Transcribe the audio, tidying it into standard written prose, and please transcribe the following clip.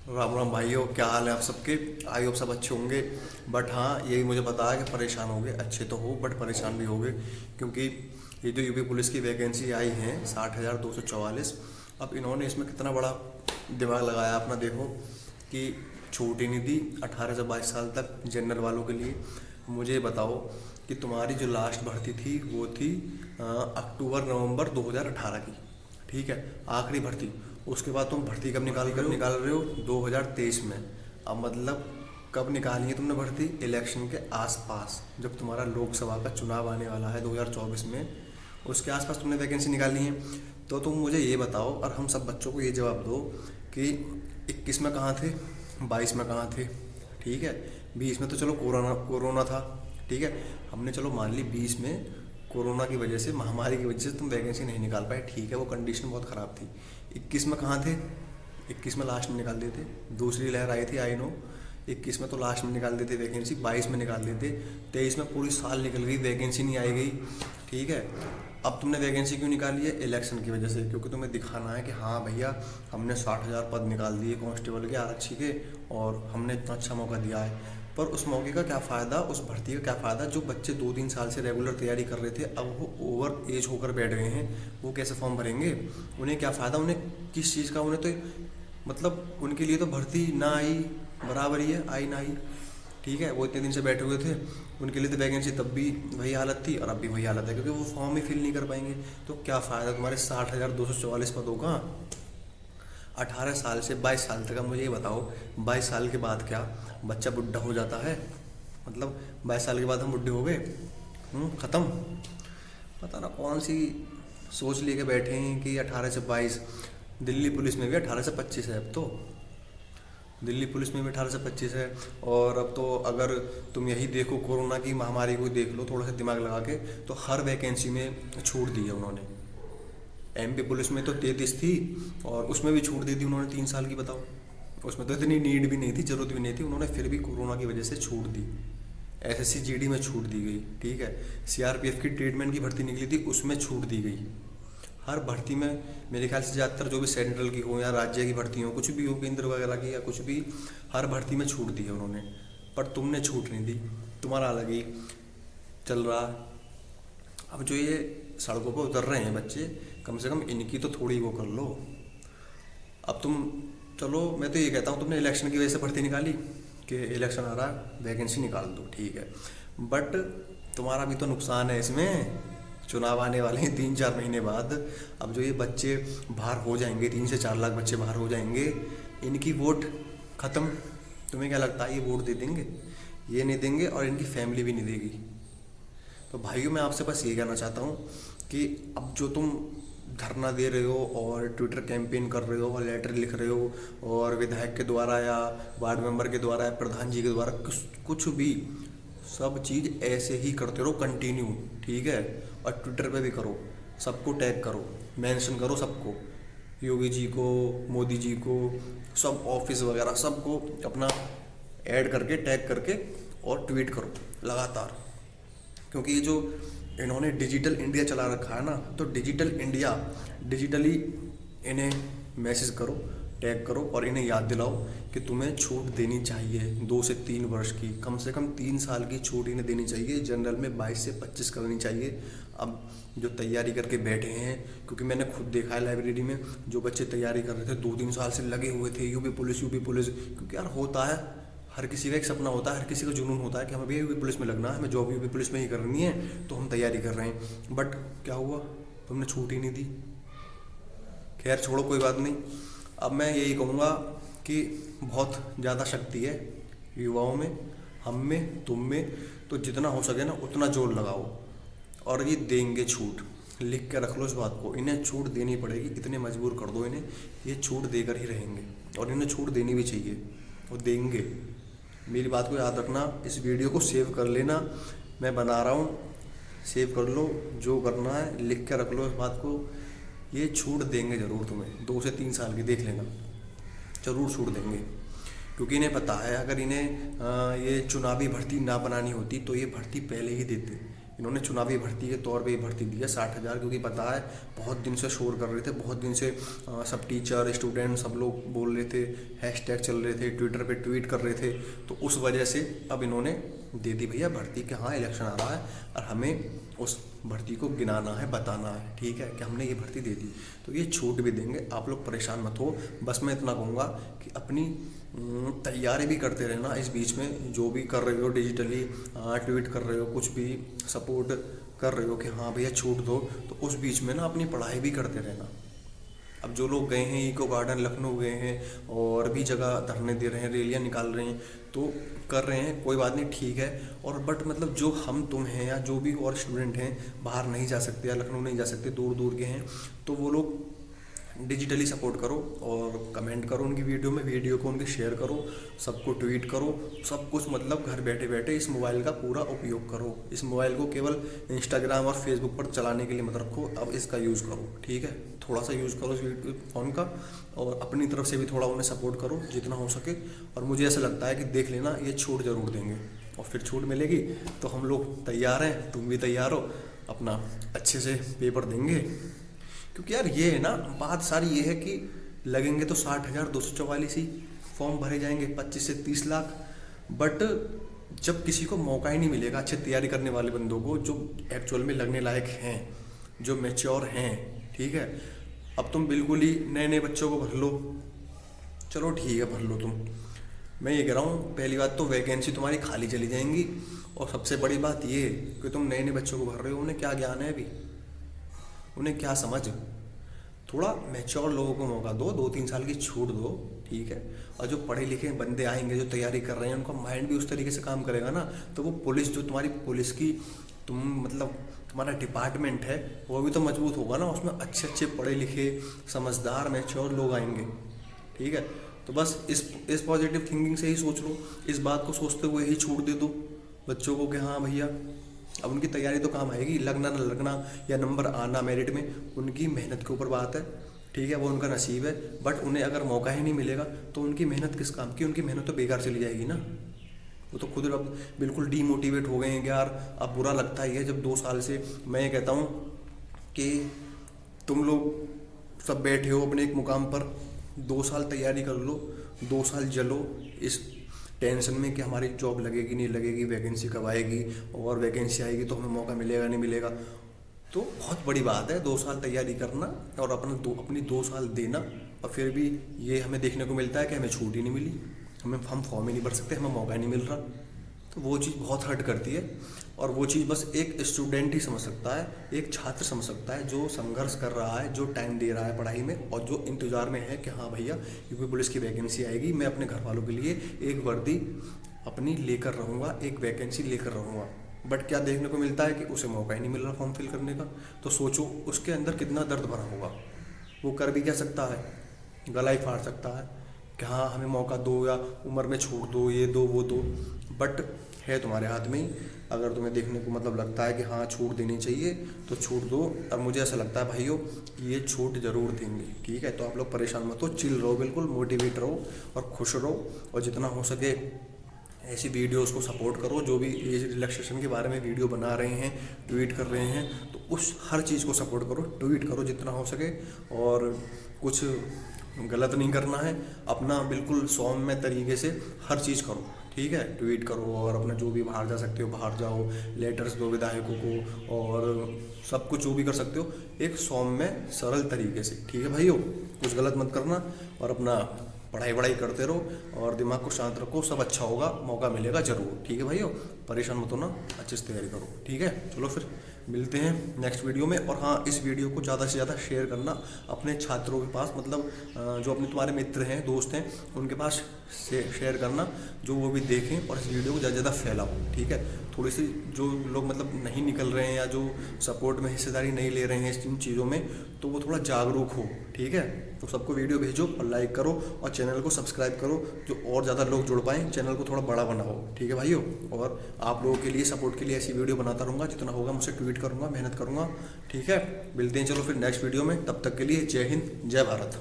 राम राम भाइयों, क्या हाल है आप सबके। आई होप सब अच्छे होंगे। बट हाँ, यही मुझे पता है कि परेशान होंगे। अच्छे तो हो बट परेशान भी होंगे, क्योंकि ये जो यूपी पुलिस की वैकेंसी आई है 60,244। अब इन्होंने इसमें कितना बड़ा दिमाग लगाया अपना, देखो कि छूट ही नहीं दी 18 से 22 साल तक जनरल वालों के लिए। मुझे बताओ कि तुम्हारी जो लास्ट भर्ती थी वो थी अक्टूबर नवंबर 2018 की, ठीक है, आखिरी भर्ती। उसके बाद तुम भर्ती कब निकाल रहे हो 2023 में। अब मतलब कब निकाली है तुमने भर्ती? इलेक्शन के आसपास, जब तुम्हारा लोकसभा का चुनाव आने वाला है 2024 में, उसके आसपास तुमने वैकेंसी निकाली है। तो तुम मुझे ये बताओ और हम सब बच्चों को ये जवाब दो कि 21 में कहाँ थे, 22 में कहाँ थे, ठीक है। 20 में तो चलो कोरोना कोरोना था, ठीक है। हमने चलो मान ली 20 में कोरोना की वजह से, महामारी की वजह से तुम वैकेंसी नहीं निकाल पाए, ठीक है, वो कंडीशन बहुत ख़राब थी। 21 में कहाँ थे? 21 में लास्ट में निकाल देते, दूसरी लहर आई थी, आई नो। 21 में तो लास्ट में निकाल देते वैकेंसी, 22 में निकाल देते, 23 में पूरी साल निकल गई, वैकेंसी नहीं आई गई, ठीक है। अब तुमने वैकेंसी क्यों निकाली है? इलेक्शन की वजह से, क्योंकि तुम्हें दिखाना है कि हाँ भैया, हमने 60,000 पद निकाल दिए कांस्टेबल के, आरक्षी के, और हमने इतना अच्छा मौका दिया है। पर उस मौके का क्या फ़ायदा, उस भर्ती का क्या फ़ायदा? जो बच्चे 2-3 साल से रेगुलर तैयारी कर रहे थे, अब वो ओवर एज होकर बैठ गए हैं, वो कैसे फॉर्म भरेंगे? उन्हें क्या फ़ायदा? उन्हें किस चीज़ का? उन्हें तो मतलब उनके लिए तो भर्ती ना आई बराबर ही है, आई ना आई, ठीक है। वो इतने दिन से बैठे हुए थे, उनके लिए तो वैकेंसी तब भी वही हालत थी और अब भी वही हालत है, क्योंकि वो फॉर्म ही फिल नहीं कर पाएंगे। तो क्या फ़ायदा तुम्हारे 60,244 पदों का 18 साल से 22 साल तक? अब मुझे ये बताओ, 22 साल के बाद क्या बच्चा बुढ़ा हो जाता है? मतलब 22 साल के बाद हम बुढ़े हो गए, ख़त्म। पता ना कौन सी सोच लेके बैठे हैं कि 18 से 22। दिल्ली पुलिस में भी 18 से 25 है अब तो, दिल्ली पुलिस में भी 18 से 25 है। और अब तो अगर तुम यही देखो, कोरोना की महामारी को देख लो थोड़ा सा दिमाग लगा के, तो हर वैकेंसी में छूट दी है उन्होंने। एमपी पुलिस में तो 33 थी और उसमें भी छूट दे दी उन्होंने 3 साल की, बताओ। उसमें तो इतनी नीड भी नहीं थी, ज़रूरत भी नहीं थी, उन्होंने फिर भी कोरोना की वजह से छूट दी। एसएससी जीडी में छूट दी गई, ठीक है। सीआरपीएफ की ट्रीटमेंट की भर्ती निकली थी, उसमें छूट दी गई। हर भर्ती में मेरे ख्याल से ज़्यादातर जो भी सेंट्रल की हो या राज्य की भर्ती हो, कुछ भी हो, केंद्र वगैरह की या कुछ भी, हर भर्ती में छूट दी है उन्होंने। पर तुमने छूट नहीं दी, तुम्हारा अलग ही चल रहा है। अब जो ये सड़कों पर उतर रहे हैं बच्चे, कम से कम इनकी तो थोड़ी वो कर लो। अब तुम, चलो मैं तो ये कहता हूँ, तुमने इलेक्शन की वजह से भर्ती निकाली कि इलेक्शन आ रहा है वैकेंसी निकाल दो, ठीक है। बट तुम्हारा भी तो नुकसान है इसमें, चुनाव आने वाले हैं 3-4 महीने बाद। अब जो ये बच्चे बाहर हो जाएंगे, 3 से 4 लाख बच्चे बाहर हो जाएंगे, इनकी वोट ख़त्म। तुम्हें क्या लगता है ये वोट दे देंगे? ये नहीं देंगे और इनकी फैमिली भी नहीं देगी। तो भाइयों, मैं आपसे बस ये कहना चाहता हूँ कि अब जो तुम धरना दे रहे हो और ट्विटर कैंपेन कर रहे हो और लेटर लिख रहे हो, और विधायक के द्वारा या वार्ड मेंबर के द्वारा या प्रधान जी के द्वारा कुछ कुछ भी, सब चीज़ ऐसे ही करते रहो कंटिन्यू, ठीक है। और ट्विटर पे भी करो, सबको टैग करो, मेंशन करो सबको, योगी जी को, मोदी जी को, सब ऑफिस वगैरह सबको अपना ऐड करके, टैग करके, और ट्वीट करो लगातार। क्योंकि ये जो इन्होंने डिजिटल इंडिया चला रखा है ना, तो डिजिटल इंडिया, डिजिटली इन्हें मैसेज करो, टैग करो और इन्हें याद दिलाओ कि तुम्हें छूट देनी चाहिए 2 से 3 वर्ष की, कम से कम 3 साल की छूट इन्हें देनी चाहिए। जनरल में 22 से 25 करनी चाहिए। अब जो तैयारी करके बैठे हैं, क्योंकि मैंने खुद देखा है लाइब्रेरी में, जो बच्चे तैयारी कर रहे थे 2-3 साल से लगे हुए थे, यूपी पुलिस यूपी पुलिस, क्योंकि यार होता है, हर किसी का एक सपना होता है, हर किसी का जुनून होता है कि हमें भी यूपी पुलिस में लगना है, हमें जॉब यूपी पुलिस में ही करनी है, तो हम तैयारी कर रहे हैं। बट क्या हुआ? तुमने छूट ही नहीं दी। खैर छोड़ो, कोई बात नहीं। अब मैं यही कहूँगा कि बहुत ज़्यादा शक्ति है युवाओं में, हम में, तुम में, तो जितना हो सके ना उतना जोर लगाओ। और ये देंगे छूट, लिख के रख लो इस बात को, इन्हें छूट देनी पड़ेगी, इतने मजबूर कर दो इन्हें, ये छूट देकर ही रहेंगे। और इन्हें छूट देनी भी चाहिए, और देंगे। मेरी बात को याद रखना, इस वीडियो को सेव कर लेना, मैं बना रहा हूँ, सेव कर लो, जो करना है लिख के रख लो इस बात को। ये छूट देंगे ज़रूर तुम्हें, 2 से 3 साल की, देख लेना, ज़रूर छूट देंगे। क्योंकि इन्हें पता है, अगर इन्हें ये चुनावी भर्ती ना बनानी होती तो ये भर्ती पहले ही देते, इन्होंने चुनावी भर्ती के तौर पे ही भर्ती दी है 60,000, क्योंकि पता है बहुत दिन से शोर कर रहे थे, बहुत दिन से सब टीचर स्टूडेंट सब लोग बोल रहे थे, हैशटैग चल रहे थे, ट्विटर पे ट्वीट कर रहे थे, तो उस वजह से अब इन्होंने दे दी भैया भर्ती कि हाँ इलेक्शन आ रहा है और हमें उस भर्ती को गिनाना है, बताना है, ठीक है, कि हमने ये भर्ती दे दी। तो ये छूट भी देंगे, आप लोग परेशान मत हो। बस मैं इतना कहूँगा कि अपनी तैयारी भी करते रहना इस बीच में, जो भी कर रहे हो डिजिटली ट्वीट कर रहे हो, कुछ भी सपोर्ट कर रहे हो कि हाँ भैया छूट दो, तो उस बीच में ना अपनी पढ़ाई भी करते रहना। अब जो लोग गए हैं इको गार्डन लखनऊ गए हैं और भी जगह धरने दे रहे हैं, रैलियाँ निकाल रहे हैं, तो कर रहे हैं, कोई बात नहीं, ठीक है। और बट मतलब जो हम तुम हैं या जो भी और स्टूडेंट हैं बाहर नहीं जा सकते या लखनऊ नहीं जा सकते, दूर दूर के हैं, तो वो लोग डिजिटली सपोर्ट करो और कमेंट करो उनकी वीडियो को उनकी शेयर करो, सबको ट्वीट करो, सब कुछ मतलब घर बैठे बैठे इस मोबाइल का पूरा उपयोग करो। इस मोबाइल को केवल इंस्टाग्राम और फेसबुक पर चलाने के लिए मत रखो, अब इसका यूज़ करो, ठीक है, थोड़ा सा यूज़ करो इस फ़ोन का, और अपनी तरफ से भी थोड़ा उन्हें सपोर्ट करो जितना हो सके। और मुझे ऐसा लगता है कि देख लेना ये छूट ज़रूर देंगे, और फिर छूट मिलेगी तो हम लोग तैयार हैं, तुम भी तैयार हो, अपना अच्छे से पेपर देंगे। क्योंकि यार ये है ना, बात सारी ये है कि लगेंगे तो 60,244 ही फॉर्म भरे जाएंगे, 25 से 30 लाख, बट जब किसी को मौका ही नहीं मिलेगा अच्छे तैयारी करने वाले बंदों को, जो एक्चुअल में लगने लायक हैं, जो मैच्योर हैं, ठीक है। अब तुम बिल्कुल ही नए नए बच्चों को भर लो, चलो ठीक है भर लो तुम, मैं ये कह रहा हूँ पहली बात तो वैकेंसी तुम्हारी खाली चली जाएंगी, और सबसे बड़ी बात ये कि तुम नए नए बच्चों को भर रहे हो, उन्हें क्या ज्ञान है अभी, उन्हें क्या समझ। थोड़ा मैच्योर लोगों को मौका दो, 2-3 साल की छूट दो, ठीक है। और जो पढ़े लिखे बंदे आएंगे जो तैयारी कर रहे हैं, उनका माइंड भी उस तरीके से काम करेगा ना, तो वो पुलिस जो तुम्हारी पुलिस की तुम मतलब तुम्हारा डिपार्टमेंट है वो भी तो मजबूत होगा ना, उसमें अच्छे अच्छे पढ़े लिखे समझदार मैच्योर लोग आएंगे, ठीक है। तो बस इस पॉजिटिव थिंकिंग से ही सोच लो, इस बात को सोचते हुए ही छूट दे दो बच्चों को कि हाँ भैया अब उनकी तैयारी तो काम आएगी, लगना ना लगना या नंबर आना मेरिट में उनकी मेहनत के ऊपर बात है, ठीक है, वो उनका नसीब है। बट उन्हें अगर मौका ही नहीं मिलेगा तो उनकी मेहनत किस काम की, उनकी मेहनत तो बेकार चली जाएगी ना। वो तो खुद अब बिल्कुल डीमोटिवेट हो गए हैं यार। अब बुरा लगता ही है जब 2 साल से, मैं ये कहता हूँ कि तुम लोग सब बैठे हो अपने एक मुकाम पर, 2 साल तैयारी कर लो, 2 साल जलो इस टेंशन में कि हमारी जॉब लगेगी नहीं लगेगी, वैकेंसी कब आएगी, और वैकेंसी आएगी तो हमें मौका मिलेगा नहीं मिलेगा। तो बहुत बड़ी बात है 2 साल तैयारी करना और अपनी 2 साल देना, और फिर भी ये हमें देखने को मिलता है कि हमें छूट ही नहीं मिली, हम फॉर्म ही नहीं भर सकते, हमें मौका ही नहीं मिल रहा। तो वो चीज़ बहुत हर्ट करती है, और वो चीज़ बस एक स्टूडेंट ही समझ सकता है, एक छात्र समझ सकता है जो संघर्ष कर रहा है, जो टाइम दे रहा है पढ़ाई में, और जो इंतज़ार में है कि हाँ भैया यूपी पुलिस की वैकेंसी आएगी, मैं अपने घर वालों के लिए एक वर्दी अपनी लेकर रहूँगा, एक वैकेंसी लेकर रहूँगा। बट क्या देखने को मिलता है कि उसे मौका ही नहीं मिल रहा फॉर्म फिल करने का। तो सोचो उसके अंदर कितना दर्द भरा होगा। वो कर भी क्या सकता है, गला ही फाड़ सकता है कि हाँ हमें मौका दो, या उम्र में छूट दो, ये दो वो दो। बट है तुम्हारे हाथ में ही, अगर तुम्हें देखने को मतलब लगता है कि हाँ छूट देनी चाहिए तो छूट दो। और मुझे ऐसा लगता है भाइयों कि ये छूट ज़रूर देंगे, ठीक है। तो आप लोग परेशान मत हो, चिल रहो, बिल्कुल मोटिवेट रहो और खुश रहो, और जितना हो सके ऐसी वीडियोस को सपोर्ट करो। जो भी एज रिलैक्सेशन के बारे में वीडियो बना रहे हैं, ट्वीट कर रहे हैं, तो उस हर चीज़ को सपोर्ट करो, ट्वीट करो जितना हो सके, और कुछ गलत नहीं करना है, अपना बिल्कुल सौम्य तरीके से हर चीज़ करो, ठीक है। ट्वीट करो, और अपना जो भी बाहर जा सकते हो बाहर जाओ, लेटर्स दो विधायकों को, और सब कुछ जो भी कर सकते हो एक सौम्य सरल तरीके से, ठीक है भाइयों। कुछ गलत मत करना, और अपना पढ़ाई करते रहो और दिमाग को शांत रखो, सब अच्छा होगा, मौका मिलेगा ज़रूर, ठीक है भाइयों। परेशान मत होना, अच्छे से तैयारी करो, ठीक है। चलो फिर मिलते हैं नेक्स्ट वीडियो में। और हाँ, इस वीडियो को ज़्यादा से ज़्यादा शेयर करना अपने छात्रों के पास, मतलब जो अपने तुम्हारे मित्र हैं, दोस्त हैं, उनके पास शेयर करना, जो वो भी देखें, और इस वीडियो को ज़्यादा से ज़्यादा फैलाओ, ठीक है। थोड़ी सी जो लोग मतलब नहीं निकल रहे हैं या जो सपोर्ट में हिस्सेदारी नहीं ले रहे हैं इन चीज़ों में, तो वो थोड़ा जागरूक हो, ठीक है। तो सबको वीडियो भेजो और लाइक करो, और चैनल को सब्सक्राइब करो, जो और ज़्यादा लोग जुड़ पाएँ, चैनल को थोड़ा बड़ा बनाओ, ठीक है भाइयों। और आप लोगों के लिए सपोर्ट के लिए ऐसी वीडियो बनाता रहूँगा, जितना होगा मुझसे ट्वीट करूँगा, मेहनत करूँगा, ठीक है। मिलते हैं चलो फिर नेक्स्ट वीडियो में, तब तक के लिए जय हिंद, जय भारत।